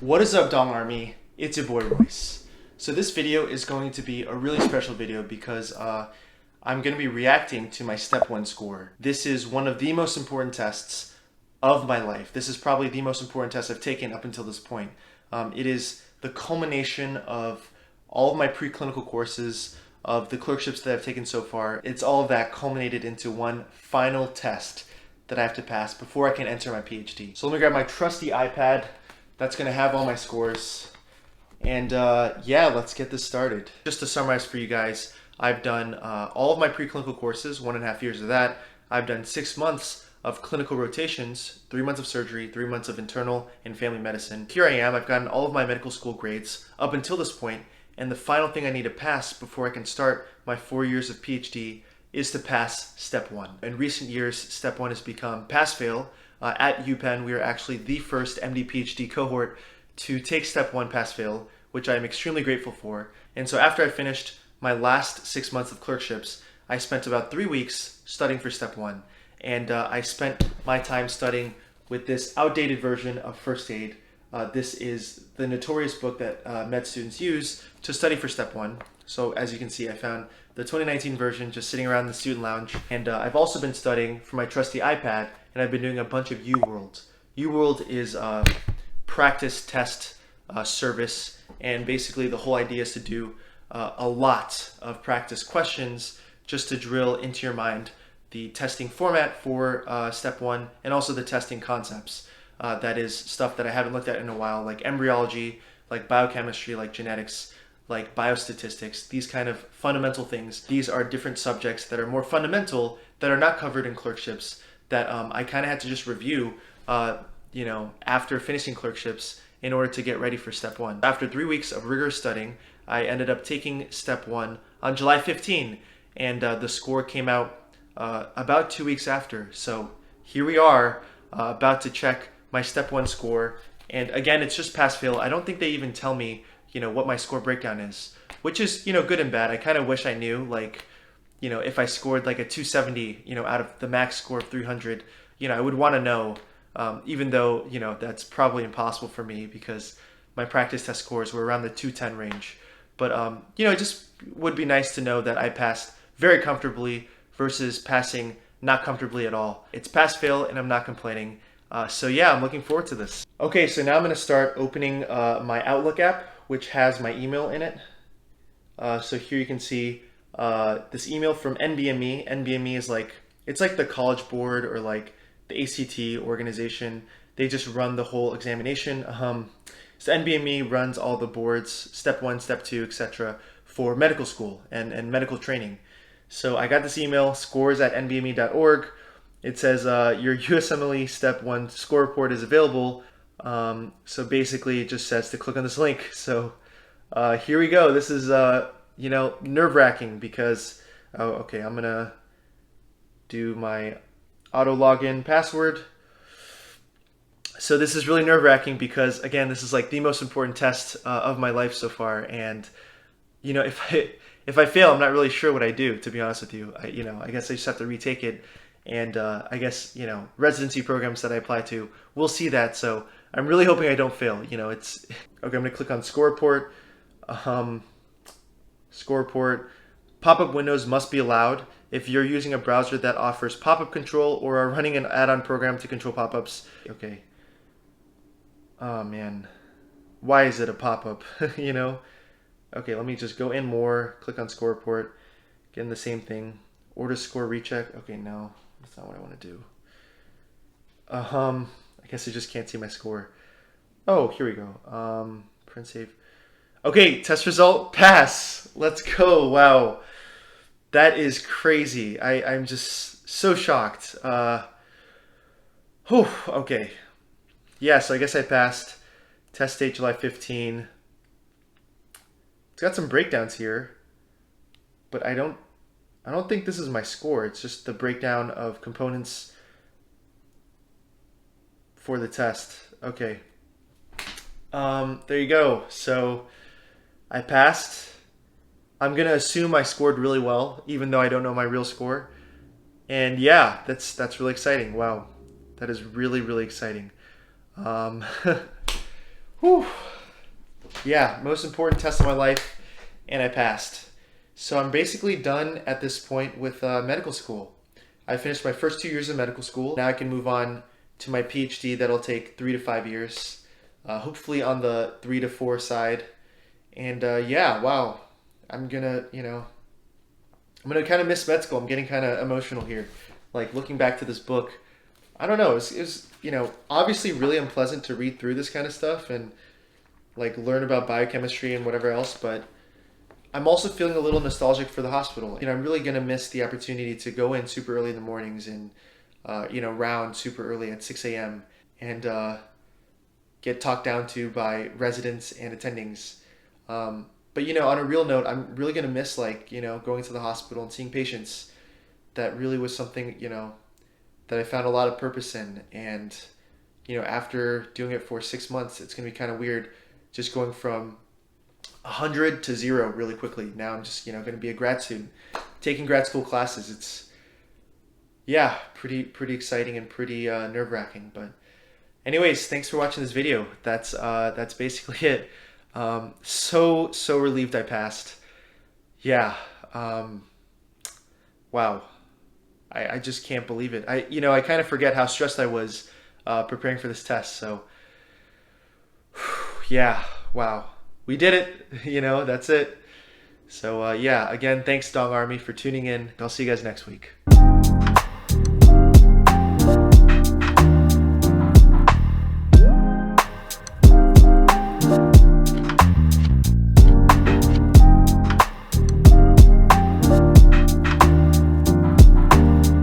What is up, Dong Army? It's your boy Royce. So this video is going to be a really special video because I'm going to be reacting to my Step 1 score. This is one of the most important tests of my life. This is probably the most important test I've taken up until this point. It is the culmination of all of my preclinical courses, of the clerkships that I've taken so far. It's all of that culminated into one final test that I have to pass before I can enter my PhD. So let me grab my trusty iPad. That's going to have all my scores. And yeah, let's get this started. Just to summarize for you guys, I've done all of my preclinical courses, 1.5 years of that. I've done 6 months of clinical rotations, 3 months of surgery, 3 months of internal and family medicine. Here I am, I've gotten all of my medical school grades up until this point, and the final thing I need to pass before I can start my 4 years of PhD is to pass Step 1. In recent years, Step 1 has become pass-fail. At UPenn, we are actually the first MD PhD cohort to take Step 1 pass-fail, which I am extremely grateful for. And so after I finished my last 6 months of clerkships, I spent about 3 weeks studying for Step 1. And I spent my time studying with this outdated version of First Aid. This is the notorious book that med students use to study for Step 1. So as you can see, I found the 2019 version just sitting around in the student lounge. And I've also been studying for my trusty iPad, and I've been doing a bunch of UWorld. UWorld is a practice test service, and basically the whole idea is to do a lot of practice questions just to drill into your mind the testing format for Step 1 and also the testing concepts. That is stuff that I haven't looked at in a while, like embryology, like biochemistry, like genetics, like biostatistics, these kind of fundamental things. These are different subjects that are more fundamental, that are not covered in clerkships, that I kind of had to just review, after finishing clerkships in order to get ready for Step 1. After 3 weeks of rigorous studying, I ended up taking Step 1 on July 15, and the score came out about 2 weeks after. So here we are, about to check my Step 1 score. And again, it's just pass-fail. I don't think they even tell me, what my score breakdown is, which is, good and bad. I kind of wish I knew, if I scored like a 270, out of the max score of 300, I would want to know, even though, that's probably impossible for me because my practice test scores were around the 210 range. But, it just would be nice to know that I passed very comfortably versus passing not comfortably at all. It's pass-fail and I'm not complaining. So yeah, I'm looking forward to this. Okay, so now I'm going to start opening my Outlook app, which has my email in it. So here you can see this email from NBME. NBME is it's like the College Board or like the ACT organization. They just run the whole examination. So NBME runs all the boards, Step 1, Step 2, etc. for medical school and medical training. So I got this email, scores@nbme.org. It says your USMLE Step 1 score report is available. So basically it just says to click on this link. So here we go. This is, nerve-wracking because, okay, I'm going to do my auto login password. So this is really nerve-wracking because, again, this is like the most important test of my life so far. And, if I fail, I'm not really sure what I do, to be honest with you. I guess I just have to retake it. And I guess, residency programs that I apply to will see that. So I'm really hoping I don't fail. It's okay. I'm going to click on score report. Score report. Pop-up windows must be allowed if you're using a browser that offers pop-up control or are running an add-on program to control pop-ups. Okay. Oh man, why is it a pop-up? Okay, let me just go in more. Click on score report. Getting the same thing. Order score recheck. Okay, no, that's not what I want to do. I guess I just can't see my score. Oh, here we go. Print save. Okay, test result, pass. Let's go. Wow. That is crazy. I'm just so shocked. Okay. Yeah, so I guess I passed. Test date July 15. It's got some breakdowns here, but I don't think this is my score. It's just the breakdown of components for the test. Okay. There you go. So I passed. I'm going to assume I scored really well, even though I don't know my real score. And yeah, that's really exciting. Wow. That is really, really exciting. Whew. Yeah, most important test of my life, and I passed. So I'm basically done at this point with medical school. I finished my first 2 years of medical school. Now I can move on to my PhD that'll take 3 to 5 years, hopefully on the 3 to 4 side. And yeah, wow, I'm gonna, I'm gonna kind of miss med school. I'm getting kind of emotional here. Like looking back to this book, I don't know, it was, obviously really unpleasant to read through this kind of stuff and like learn about biochemistry and whatever else, but I'm also feeling a little nostalgic for the hospital. I'm really gonna miss the opportunity to go in super early in the mornings and round super early at 6 a.m. and get talked down to by residents and attendings. But on a real note, I'm really gonna miss going to the hospital and seeing patients. That really was something that I found a lot of purpose in. And after doing it for 6 months, it's gonna be kind of weird just going from 100 to 0 really quickly. Now I'm just gonna be a grad student taking grad school classes. It's pretty exciting and pretty nerve-wracking. But anyways, thanks for watching this video. That's basically it. So relieved I passed. Yeah. Wow. I just can't believe it. I kind of forget how stressed I was preparing for this test. So yeah, wow. We did it. That's it. So yeah, again, thanks Dong Army for tuning in. I'll see you guys next week.